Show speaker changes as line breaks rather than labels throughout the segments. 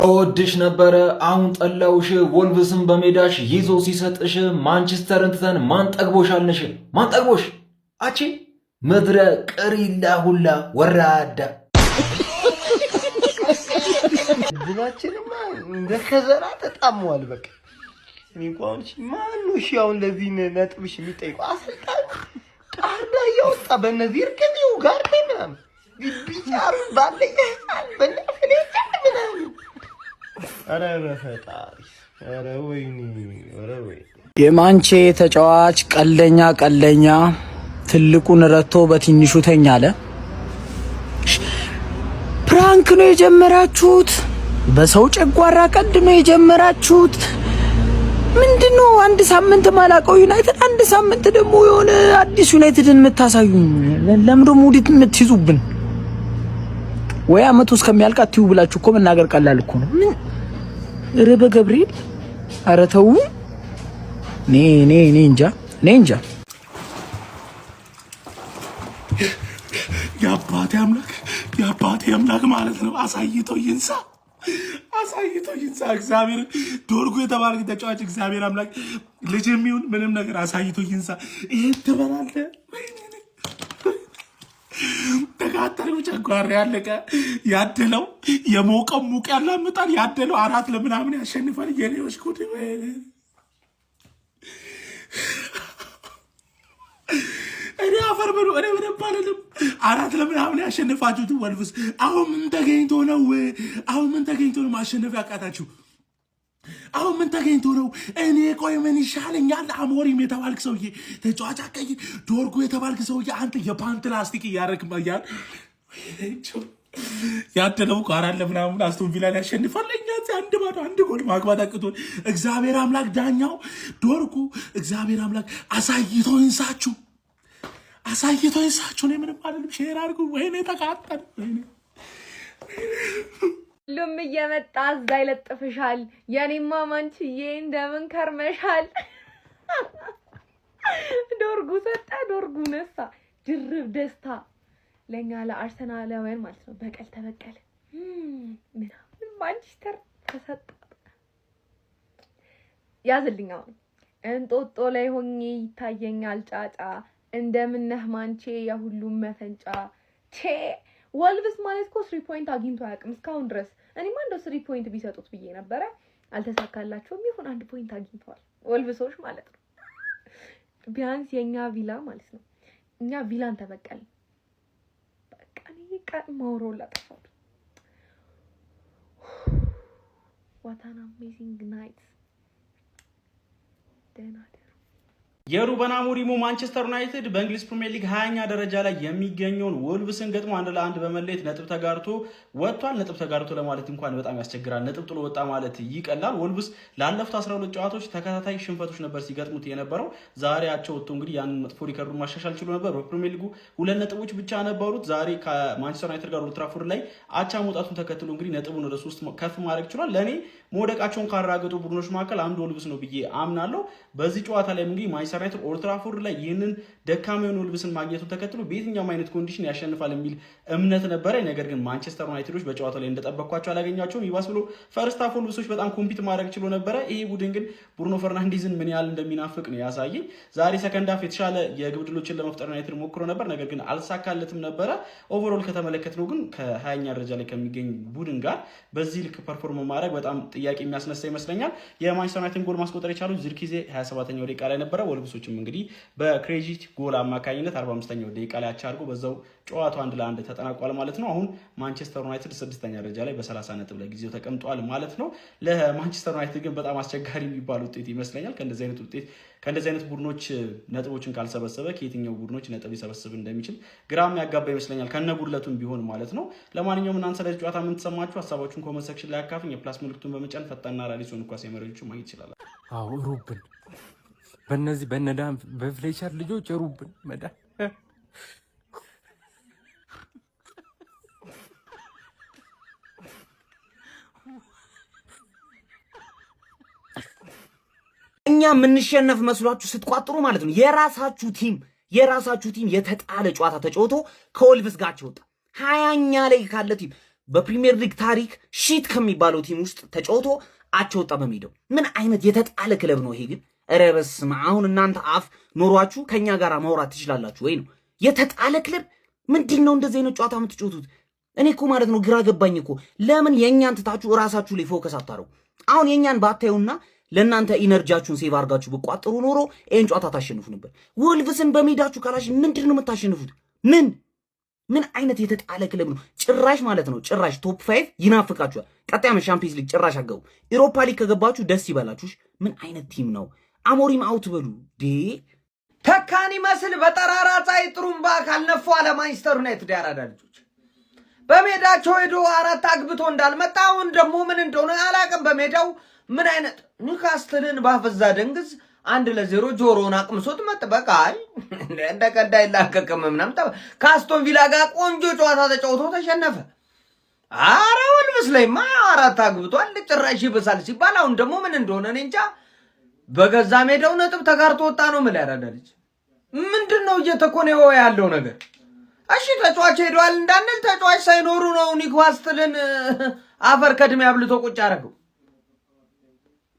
እወድሽ ነበረ አሁን ጠላውሽ ወልቭስን በሜዳሽ ይዞ ሲሰጥሽ ማንቸስተርን ትተን ማን ጠግቦሻልንሽ ማን ጠግቦሽ አቺ ምድረ ቅሪላ ሁላ ወራዳ
ድናችንማ እንደ ከዘራ ተጣሟል። በቃ እኔ እንኳን ማን ነው አሁን ለዚህ ነጥብሽ የሚጠይቀው? አሰልጣኝ ቃርዳ እያወጣ በእነዚህ እርግጤው ጋር ምናምን ቢጫሩ ባለኝ በእናትህ ምናምን ኧረ በፈጣሪ ኧረ ወይኔ ኧረ ወይ
የማንቼ ተጫዋች ቀለኛ ትልቁን ረቶ በትንሹ ተኛ አለ። ፕራንክ ነው የጀመራችሁት? በሰው ጨጓራ ቀድ ነው የጀመራችሁት? ምንድነው? አንድ ሳምንት ማላቀው ዩናይትድ አንድ ሳምንት ደግሞ የሆነ አዲስ ዩናይትድን የምታሳዩኝ ለምዶ ሙዲት የምትይዙብን? ወይ አመቱ እስከሚያልቅ አትዩ ብላችሁ እኮ መናገር ቀላል እኮ ነው። ምን ረበ ገብርኤል ኧረ ተው። እኔ እንጃ
የአባቴ አምላክ ማለት ነው። አሳይቶ ይንሳ እግዚአብሔር ዶርጉ የተባለ ተጫዋች እግዚአብሔር አምላክ ልጅ የሚሆን ምንም ነገር አሳይቶ ይንሳ። ይሄን ትበላለህ ተጋጣሪው ጨጓራ ያለቀ ያደለው የሞቀው ሙቅ ያላምጣል ያደለው 4-0 ያሸንፋል። የኔዎች ጉድ እኔ አፈር ብሎ እኔ ምንም ባልልም 4-0 ያሸንፋችሁት ወልቭስ አሁን ምን ተገኝቶ ነው ማሸነፍ ያቃታችሁ? አሁን ምን ተገኝቶ ነው? እኔ ቆይ ምን ይሻለኛል? አሞሪም የተባልክ ሰውዬ ተጫዋች አቀይ ዶርጉ የተባልክ ሰውዬ አንተ የፓንት ላስቲክ እያደረክ ማያል ያደለው 4-0 አስቶን ቪላን ያሸንፋል። እኛ አንድ ጎል ማግባት አቅቶን እግዚአብሔር አምላክ ዳኛው ዶርጉ እግዚአብሔር አምላክ አሳይቶ ይንሳችሁ ነው። ምንም አይደለም። ሼር አድርጉ። ወይኔ ተቃጠል ወይኔ
ሁሉም እየመጣ እዛ ይለጥፍሻል። የኔማ ማንችዬ እንደምን ከርመሻል? ዶርጉ ሰጠ ዶርጉ ነሳ። ድርብ ደስታ ለኛ ለአርሰናላውያን ማለት ነው። በቀል ተበቀለ ምናምን ማንቸስተር ተሰጠ። ያዝልኛው እንጦጦ ላይ ሆኜ ይታየኛል ጫጫ እንደምነህ ማንቼ የሁሉም መፈንጫ ወልቭስ ማለት እኮ 3 ፖይንት አግኝቶ አያውቅም እስካሁን ድረስ። እኔማ እንደው 3 ፖይንት ቢሰጡት ብዬ ነበረ። አልተሳካላቸውም። ይሁን 1 ፖይንት አግኝተዋል ወልቭሶች ማለት ነው። ቢያንስ የኛ ቪላ ማለት ነው። እኛ ቪላን ተበቀል። በቃ ቀን ማውሮላ ጠፋት። What an amazing night.
የሩበን አሞሪም ማንቸስተር ዩናይትድ በእንግሊዝ ፕሪሚየር ሊግ 20ኛ ደረጃ ላይ የሚገኘውን ወልቭስን ገጥሞ 1-1 በመለየት ነጥብ ተጋርቶ ወጥቷል። ነጥብ ተጋርቶ ለማለት እንኳን በጣም ያስቸግራል። ነጥብ ጥሎ ወጣ ማለት ይቀላል። ወልቭስ ላለፉት 12 ጨዋታዎች ተከታታይ ሽንፈቶች ነበር ሲገጥሙት የነበረው። ዛሬ አቻ ወጥቶ እንግዲህ ያንን መጥፎ ሪከርዱን ማሻሻል ችሎ ነበር። በፕሪሚየር ሊጉ 2 ነጥቦች ብቻ ነበሩት። ዛሬ ከማንቸስተር ዩናይትድ ጋር ኦልድ ትራፎርድ ላይ አቻ መውጣቱን ተከትሎ እንግዲህ ነጥቡን ወደ 3 ከፍ ማድረግ ችሏል። ለኔ መውደቃቸውን ካራገጡ ቡድኖች መካከል አንዱ ወልቭስ ነው ብዬ አምናለሁ። በዚህ ጨዋታ ላይ እንግዲህ ማንቸስተር ዩናይትድ ኦልድ ትራፎርድ ላይ ይህንን ደካማ የሆነ ወልቭስን ማግኘቱን ተከትሎ በየትኛውም አይነት ኮንዲሽን ያሸንፋል የሚል እምነት ነበረ። ነገር ግን ማንቸስተር ዩናይትዶች በጨዋታው ላይ እንደጠበቅኳቸው አላገኛቸውም። ይባስ ብሎ ፈርስት ሃፍ ወልቭሶች በጣም ኮምፒት ማድረግ ችሎ ነበረ። ይሄ ቡድን ግን ብሩኖ ፈርናንዴዝን ምን ያህል እንደሚናፍቅ ነው ያሳየኝ። ዛሬ ሰከንድ ሃፍ የተሻለ የግብ ዕድሎችን ለመፍጠር ዩናይትድ ሞክሮ ነበር፣ ነገር ግን አልተሳካለትም ነበረ። ኦቨርኦል ከተመለከትነው ግን ከ20ኛ ደረጃ ላይ ከሚገኝ ቡድን ጋር በዚህ ልክ ፐርፎርም ማድረግ በጣም ጥያቄ የሚያስነሳ ይመስለኛል። የማንቸስተር ዩናይትድ ጎል ማስቆጠር የቻሉት ዚርክዜ 27ኛው ደቂቃ ላይ ነበረ። ወልቭሶችም እንግዲህ በክሬጂት ጎል አማካኝነት 45ኛው ደቂቃ ላይ አቻ አድርጎ በዛው ጨዋታው 1-1 ተጠናቋል ማለት ነው። አሁን ማንቸስተር ዩናይትድ 6ኛ ደረጃ ላይ በ30 ነጥብ ለጊዜው ተቀምጧል ማለት ነው። ለማንቸስተር ዩናይትድ ግን በጣም አስቸጋሪ የሚባል ውጤት ይመስለኛል። ከእንደዚህ አይነት ቡድኖች ነጥቦችን ካልሰበሰበ ከየትኛው ቡድኖች ነጥብ ሊሰበስብ እንደሚችል ግራም ያጋባ ይመስለኛል፣ ከነጉድለቱም ቢሆን ማለት ነው። ለማንኛውም እናንተ ስለዚህ ጨዋታ ምን ተሰማችሁ? ሀሳባችሁን ኮሜንት ሴክሽን ላይ አካፍኝ። የፕላስ ምልክቱን በመጫን ፈጣንና አዳዲስ ሆኑ ኳስ የመረጃዎችን ማግኘት ይችላል።
አዎ ሩብን በእነዚህ በነዳም በፍሌቸር ልጆች ሩብን መዳን
እኛ የምንሸነፍ መስሏችሁ ስትቋጥሩ ማለት ነው። የራሳችሁ ቲም የተጣለ ጨዋታ ተጫውቶ ከወልቭስ ጋር ወጣ። 20ኛ ላይ ካለ ቲም በፕሪሚየር ሊግ ታሪክ ሺት ከሚባለው ቲም ውስጥ ተጫውቶ አቻ ወጣ በሜዳው። ምን አይነት የተጣለ ክለብ ነው ይሄ ግን? ኧረ በስመ አብ። አሁን እናንተ አፍ ኖሯችሁ ከኛ ጋር ማውራት ትችላላችሁ ወይ ነው? የተጣለ ክለብ ምንድን ነው እንደዚህ አይነት ጨዋታ የምትጫወቱት? እኔ እኮ ማለት ነው ግራ ገባኝ እኮ። ለምን የእኛን ትታችሁ እራሳችሁ ላይ ፎከስ አታረጉ? አሁን የእኛን ባታዩና ለእናንተ ኢነርጂያችሁን ሴቭ አድርጋችሁ ብቋጥሩ ኖሮ ይህን ጨዋታ ታሸንፉ ነበር። ወልቭስን በሜዳችሁ ካላሽ ምንድን ነው የምታሸንፉት? ምን አይነት የተጣለ ክለብ ነው? ጭራሽ ማለት ነው ጭራሽ ቶፕ 5 ይናፍቃችኋል። ቀጣይ ዓመት ሻምፒየንስ ሊግ ጭራሽ አገቡ። ኢሮፓ ሊግ ከገባችሁ ደስ ይበላችሁሽ። ምን አይነት ቲም ነው? አሞሪም አውት በሉ ዴ
ተካን ይመስል በጠራራ ፀሐይ ጥሩምባ ካልነፉ አለ ማንቸስተር ዩናይትድ ያራዳ ልጆች በሜዳቸው ሄዶ 4 አግብቶ እንዳልመጣ አሁን ደግሞ ምን እንደሆነ አላውቅም። በሜዳው ምን አይነት ኒውካስትልን ባፈዛ ደንግዝ 1-0 ጆሮን አቅምሶት መጥበቃ እንደ ቀልድ አይላቀቅም ምናምን ከአስቶን ቪላ ጋር ቆንጆ ጨዋታ ተጫውቶ ተሸነፈ። አረ ወልቭስ ላይማ 4 አግብቷል ጭራሽ ይብሳል ሲባል አሁን ደግሞ ምን እንደሆነ እኔ እንጃ። በገዛ ሜዳው ነጥብ ተጋርቶ ወጣ ነው ምን ያራዳ ልጅ። ምንድነው እየተኮነው ያለው ነገር? እሺ ተጫዋች ሄዷል እንዳንል ተጫዋች ሳይኖሩ ነው ኒውካስትልን አፈር ከድሜ አብልቶ ቁጭ አደረገው።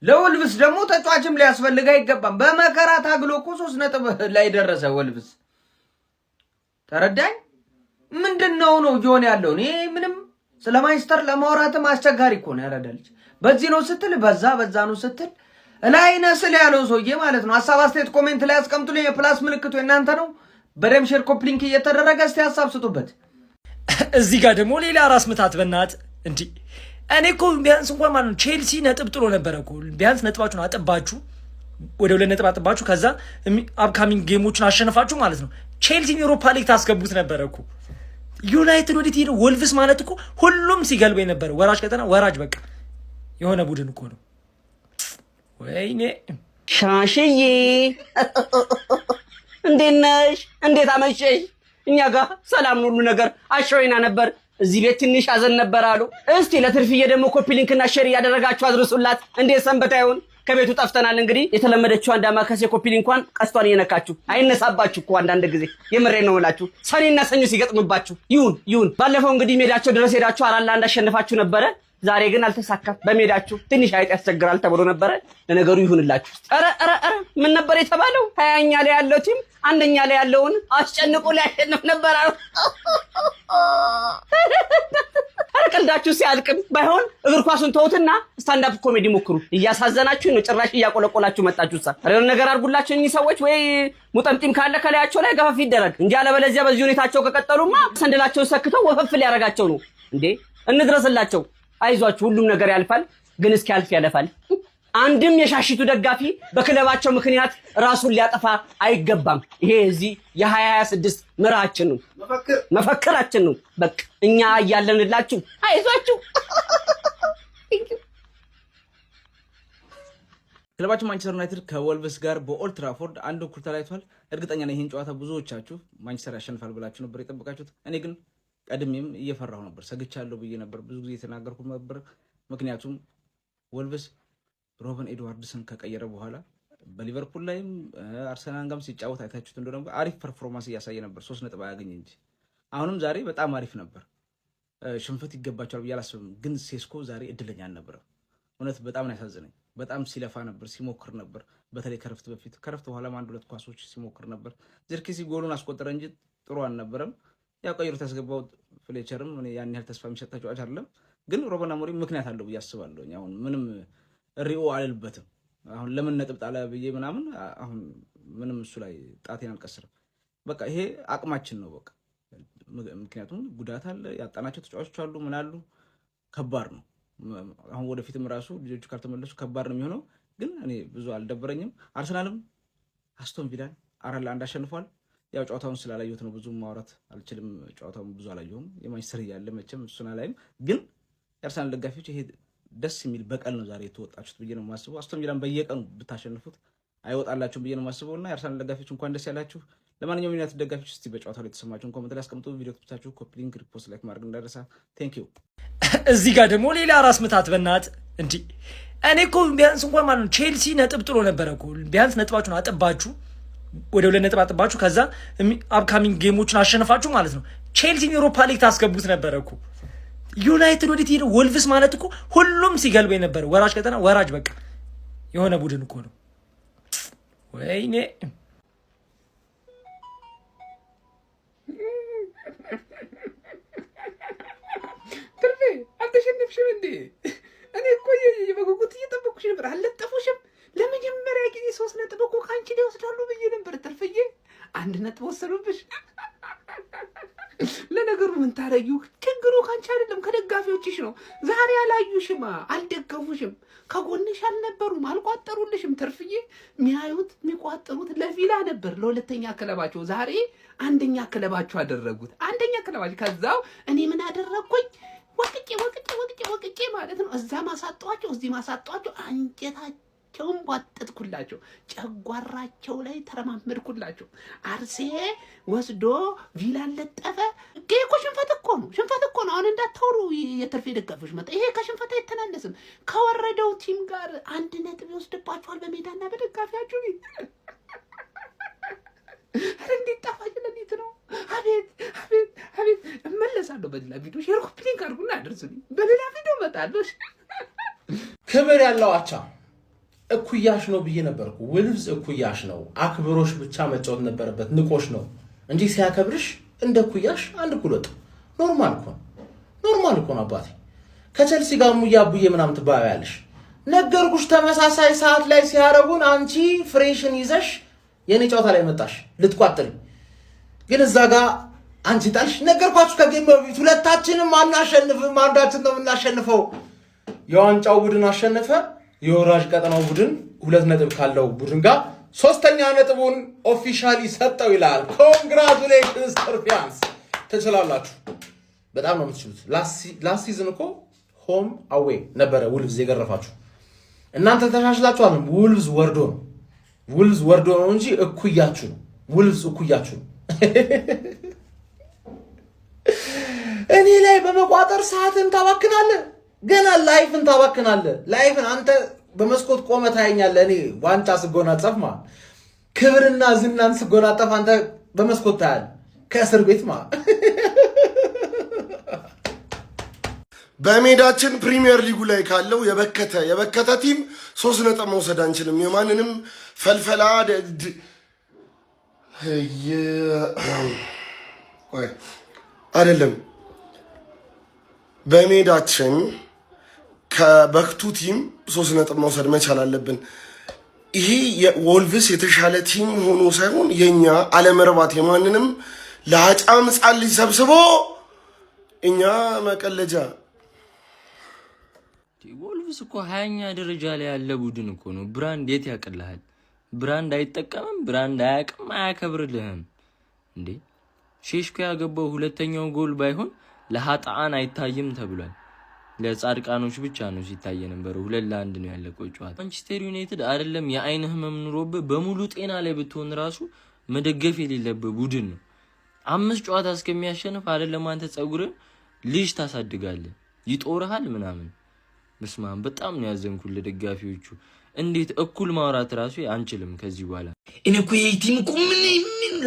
ለወልቭስ ደግሞ ተጫዋችም ሊያስፈልግ አይገባም። በመከራ ታግሎ እኮ 3 ነጥብ ላይ ደረሰ ወልቭስ። ተረዳኝ። ምንድነው ነው ጆን ያለው? እኔ ምንም ስለ ማንቸስተር ለማውራትም አስቸጋሪ እኮ ነው ያራዳ ልጅ። በዚህ ነው ስትል በዛ ነው ስትል ላይ ነስል ያለው ሰውዬ ማለት ነው። ሐሳብ አስተያየት ኮሜንት ላይ አስቀምጡልኝ። የፕላስ ምልክቱ እናንተ ነው። በደም ሼር ኮፒ ሊንክ እየተደረገ እስቲ ሐሳብ ስጡበት።
እዚህ ጋር ደግሞ ሌላ ራስ ምታት በእናት እንዴ! እኔ እኮ ቢያንስ እንኳን ማለት ነው ቼልሲ ነጥብ ጥሎ ነበረ እኮ ቢያንስ ነጥባችሁን አጥባችሁ ወደ 2 ነጥብ አጥባችሁ ከዛ አፕካሚንግ ጌሞችን አሸነፋችሁ ማለት ነው ቼልሲን ዩሮፓ ሊግ ታስገቡት ነበረ እኮ። ዩናይትድ ወዴት ሄደ? ወልቭስ ማለት እኮ ሁሉም ሲገልበኝ ነበረ። ወራጅ ቀጠና ወራጅ በቃ የሆነ ቡድን እኮ ነው። ወይኔ
ሻሽዬ እንዴት ነሽ? እንዴት አመሸሽ? እኛ ጋር ሰላም ነው ሁሉ ነገር። አሸወይና ነበር እዚህ ቤት ትንሽ አዘን ነበር አሉ። እስቲ ለትርፍዬ ደግሞ ኮፒ ሊንክና ሼር ያደረጋችሁ አድርሱላት። እንዴት ሰንበታ ይሁን? ከቤቱ ጠፍተናል። እንግዲህ የተለመደችው አንዳማከሴ ኮፒ ሊንኳን ቀስቷን እየነካችሁ አይነሳባችሁ እኮ አንዳንድ ጊዜ የምሬ ነው እላችሁ። ሰኔና ሰኞ ሲገጥምባችሁ ይሁን። ባለፈው እንግዲህ ሜዳቸው ድረስ ሄዳችሁ 4-1 አሸንፋችሁ ነበረ። ዛሬ ግን አልተሳካም። በሜዳችሁ ትንሽ አይጥ ያስቸግራል ተብሎ ነበረ። ለነገሩ ይሁንላችሁ። ኧረ ምን ነበር የተባለው? 20ኛ ላይ ያለው ቲም 1ኛ ላይ ያለውን አስጨንቆ ሊያሸንፍ ነበር አሉ። ኧረ ቀልዳችሁ ሲያልቅም ባይሆን እግር ኳሱን ተውትና ስታንድ አፕ ኮሜዲ ሞክሩ። እያሳዘናችሁ ነው። ጭራሽ እያቆለቆላችሁ መጣችሁ። ኧረ ነገር አድርጉላችሁ እኚህ ሰዎች። ወይ ሙጠምጢም ካለ ከላያቸው ላይ ገፈፍ ይደረግ እንጂ አለበለዚያ በዚህ ሁኔታቸው ከቀጠሉማ ሰንደላቸውን ሰክተው ወፈፍ ሊያረጋቸው ነው እንዴ። እንድረስላቸው። አይዟችሁ ሁሉም ነገር ያልፋል፣ ግን እስኪያልፍ ያለፋል። አንድም የሻሽቱ ደጋፊ በክለባቸው ምክንያት ራሱን ሊያጠፋ አይገባም። ይሄ እዚህ የ2026 ምራችን ነው፣ መፈክራችን ነው። በቃ እኛ እያለንላችሁ አይዟችሁ።
ክለባችን ማንቸስተር ዩናይትድ ከወልቭስ ጋር በኦልድ ትራፎርድ አንድ እኩል ተለያይቷል። እርግጠኛ ነኝ ይህን ጨዋታ ብዙዎቻችሁ ማንቸስተር ያሸንፋል ብላችሁ ነበር የጠበቃችሁት። እኔ ግን ቀድሜም እየፈራሁ ነበር፣ ሰግቻለሁ ብዬ ነበር፣ ብዙ ጊዜ የተናገርኩት ነበር። ምክንያቱም ወልቭስ ሮበን ኤድዋርድስን ከቀየረ በኋላ በሊቨርፑል ላይም አርሰናል ጋርም ሲጫወት አይታችሁት እንደሆነ አሪፍ ፐርፎርማንስ እያሳየ ነበር። 3 ነጥብ አያገኝ እንጂ አሁንም ዛሬ በጣም አሪፍ ነበር። ሽንፈት ይገባቸዋል ብዬ አላስብም፣ ግን ሴስኮ ዛሬ እድለኛ አልነበረም። እውነት በጣም ነው ያሳዝነኝ። በጣም ሲለፋ ነበር፣ ሲሞክር ነበር። በተለይ ከረፍት በፊት ከረፍት በኋላም 1-2 ኳሶች ሲሞክር ነበር። ዚርክዚ ጎሉን አስቆጠረ እንጂ ጥሩ አልነበረም። ያው ቀይሮት ያስገባው ፍሌቸርም ያን ያህል ተስፋ የሚሰጥ ተጫዋች አይደለም። ግን ሮበን አሞሪም ምክንያት አለው ብዬ አስባለሁ። አሁን ምንም ሪኦ አልልበትም። አሁን ለምን ነጥብ ጣለ ብዬ ምናምን አሁን ምንም እሱ ላይ ጣቴን አልቀስርም። በቃ ይሄ አቅማችን ነው በቃ። ምክንያቱም ጉዳት አለ፣ ያጣናቸው ተጫዋቾች አሉ፣ ምን አሉ። ከባድ ነው። አሁን ወደፊትም ራሱ ልጆቹ ካልተመለሱ ከባድ ነው የሚሆነው። ግን እኔ ብዙ አልደበረኝም። አርሰናልም አስቶን ቪላን 4-1 አሸንፏል። ያው ጨዋታውን ስላላየሁት ነው ብዙ ማውራት አልችልም። ጨዋታውን ብዙ አላየሁም። የማንቸስተር ያለ መቼም እሱን አላይም። ግን የአርሰናል ደጋፊዎች ይሄ ደስ የሚል በቀል ነው ዛሬ የተወጣችሁት ብዬ ነው የማስበው። አስቶን ቪላን በየቀኑ ብታሸንፉት አይወጣላችሁም ብዬ ነው የማስበው እና የአርሰናል ደጋፊዎች እንኳን ደስ ያላችሁ። ለማንኛውም ዩናይትድ ደጋፊዎች እስቲ በጨዋታው ላይ የተሰማችሁን ኮሜንት ላይ አስቀምጡ። ቪዲዮ ትብታችሁ ኮፒ ሊንክ፣ ሪፖስት፣ ላይክ ማድረግ እንዳይረሳ። ቴንክ ዩ።
እዚህ ጋር ደግሞ ሌላ ራስ ምታት በእናት እንዴ! እኔ እኮ ቢያንስ እንኳን ማለት ነው ቼልሲ ነጥብ ጥሎ ነበረ እኮ ቢያንስ ነጥባችሁን አጥባችሁ ወደ 2 ነጥብ አጥባችሁ ከዛ አፕካሚንግ ጌሞችን አሸነፋችሁ ማለት ነው ቼልሲን ዩሮፓ ሊግ ታስገቡት ነበረ እኮ። ዩናይትድ ወዴት ሄደ? ወልቭስ ማለት እኮ ሁሉም ሲገልበ የነበረ ወራጅ ቀጠና ወራጅ በቃ የሆነ ቡድን እኮ ነው። ወይኔ
ትርፌ አልተሸነፍሽም እንዴ? እኔ እኮ በጉጉት እየጠበኩሽ ነበር። አልለጠፉሽም? ለመጀመሪያ ጊዜ 3 ነጥብ እኮ ከአንቺ ላይ ይወስዳሉ ብዬ ነበር። ትርፍዬ 1 ነጥብ ወሰዱብሽ። ለነገሩ ምን ታረጊው? ችግሩ ካንቺ አይደለም ከደጋፊዎችሽ ነው። ዛሬ አላዩሽማ፣ አልደገፉሽም፣ ከጎንሽ አልነበሩም፣ አልቋጠሩልሽም። ትርፍዬ የሚያዩት የሚቋጠሩት ለቪላ ነበር፣ ለሁለተኛ ክለባቸው። ዛሬ አንደኛ ክለባቸው አደረጉት። አንደኛ ክለባቸው። ከዛው እኔ ምን አደረግኩኝ? ወቅቄ ማለት ነው። እዛ ማሳጧቸው፣ እዚህ ማሳጧቸው፣ አንጀታቸውን ቧጠጥኩላቸው፣ ጨጓራቸው ላይ ተረማመድኩላቸው። አርሴ ወስዶ ቪላን ለጠፈ። ይሄ እኮ ሽንፈት እኮ ነው፣ ሽንፈት እኮ ነው። አሁን እንዳታወሩ የትርፌ ደጋፊዎች መጣ። ይሄ ከሽንፈት አይተናነስም። ከወረደው ቲም ጋር 1 ነጥብ ይወስድባችኋል በሜዳና በደጋፊያችሁ። ኧረ እንዴት ጣፋጭ ለሊት ነው! አቤት አቤት አቤት! እመለሳለሁ በሌላ ቪዲዮ። ሼር ኮፒሊንግ አድርጉና አድርሱልኝ። በሌላ ቪዲዮ እመጣለሁ።
ክብር ያለው አቻ እኩያሽ ነው ብዬ ነበርኩ። ውልቭዝ እኩያሽ ነው፣ አክብሮሽ ብቻ መጫወት ነበረበት። ንቆሽ ነው እንጂ ሲያከብርሽ እንደ እኩያሽ 1 እኩል ወጥ። ኖርማል እኮ ነው አባቴ። ከቸልሲ ጋር ሙያቡዬ ምናምን ትባያለሽ። ነገርኩሽ። ተመሳሳይ ሰዓት ላይ ሲያረጉን አንቺ ፍሬሽን ይዘሽ የኔ ጨዋታ ላይ መጣሽ ልትቋጥሪ። ግን እዛ ጋር አንቺ ጣልሽ። ነገርኳችሁ ከጌም በፊት ሁለታችንም አናሸንፍም፣ አንዳችን ነው የምናሸንፈው። የዋንጫው ቡድን አሸነፈ። የወራጅ ቀጠናው ቡድን 2 ነጥብ ካለው ቡድን ጋር 3ኛ ነጥቡን ኦፊሻሊ ሰጠው ይላል። ኮንግራቹሌሽንስ ተርፊያንስ፣ ትችላላችሁ። በጣም ነው የምትችሉት። ላስት ሲዝን እኮ ሆም አዌ ነበረ ውልቭዝ የገረፋችሁ። እናንተ ተሻሽላችኋል። ውልቭዝ ወርዶ ነው እንጂ እኩያችሁ ነው። ውልቭዝ እኩያችሁ ነው። እኔ ላይ በመቋጠር ሰዓትን ታባክናለህ፣ ገና ላይፍን ታባክናለህ። ላይፍን አንተ በመስኮት ቆመ ታየኛለህ። እኔ ዋንጫ ስጎናጸፍ ክብርና ዝናን ስጎናጸፍ አንተ በመስኮት ታያለህ ከእስር ቤት
በሜዳችን ፕሪሚየር ሊጉ ላይ ካለው የበከተ ቲም 3 ነጥብ መውሰድ አንችልም። የማንንም ፈልፈላ አይደለም። በሜዳችን ከበክቱ ቲም 3 ነጥብ መውሰድ መቻል አለብን። ይሄ የወልቭስ የተሻለ ቲም ሆኖ ሳይሆን የኛ አለመርባት የማንንም ለአጫም ጻል ሊሰብስቦ እኛ መቀለጃ።
ወልቭስ እኮ 20ኛ ደረጃ ላይ ያለ ቡድን እኮ ነው። ብራንድ የት ያቀልሃል? ብራንድ አይጠቀምም፣ ብራንድ አያቅም፣ አያከብርልህም። እንዴ ሼሽኮ ያገባው 2ኛው ጎል ባይሆን ለሃጣን አይታይም ተብሏል። ለጻድቃኖች ብቻ ነው ሲታይ የነበረው። 2-1 ነው ያለቀው ጨዋታ። ማንቸስተር ዩናይትድ አይደለም የአይን ህመም ኑሮብህ በሙሉ ጤና ላይ ብትሆን ራሱ መደገፍ የሌለብህ ቡድን ነው። 5 ጨዋታ እስከሚያሸንፍ አይደለም አንተ ጸጉርን ልጅ ታሳድጋለህ፣ ይጦርሃል ምናምን። በስማም በጣም ነው ያዘንኩት ለደጋፊዎቹ። እንዴት እኩል ማውራት ራሱ አንችልም ከዚህ በኋላ።
እኔ እኮ ይሄ ቲም እኮ ምን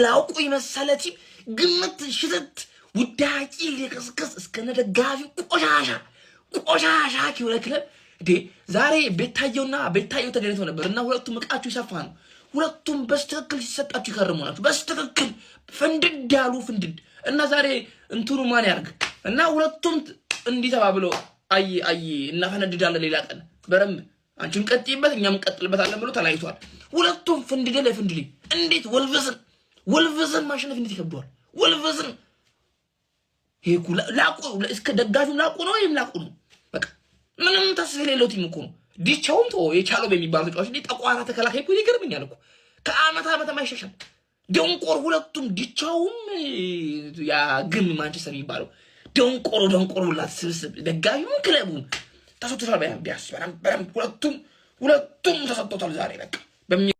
ላውቁ የመሰለ ቲም ግምት ሽተት ውዳቂ ሊከስከስ እስከነ ደጋፊው ቆሻሻ ኪውለ ክለብ እንዴ! ዛሬ ቤታየው ተገናኝተው ነበር እና ሁለቱም እቃቸው ይሰፋ ነው። ሁለቱም በስትክክል ሲሰጣችሁ ይከርሙ ናችሁ። በስትክክል ፍንድድ ያሉ ፍንድድ እና ዛሬ እንትኑ ማን ያርግ እና ሁለቱም እንዲህ ተባብሎ አይ እና ፈነድዳለን ሌላ ቀን በረም አንቺም ቀጥይበት እኛም እንቀጥልበታለን ብሎ ተለያይቷል። ሁለቱም ፍንድደ ለፍንድሊ እንዴት ወልቭስን ማሸነፍ እንዴት ይከብደዋል? ወልቭስን ይሄ ላቁ እስከ ደጋፊም ላቁ ነው በቃ ምንም ተስፋ የሌለው ቲም እኮ ነው። ዲቻውም የቻለው በሚባል ተጫዋች ጠቋራ ተከላካይ እኮ ይገርምኛል እኮ ከአመት አይሻሻል። ደንቆር ሁለቱም ዲቻውም ያ ግን ማንቸስተር የሚባለው ደንቆሮ ላት ስብስብ ደጋፊውም ክለቡም ተሰጥቶታል። ቢያስ በረም ሁለቱም ተሰጥቶታል ዛሬ በቃ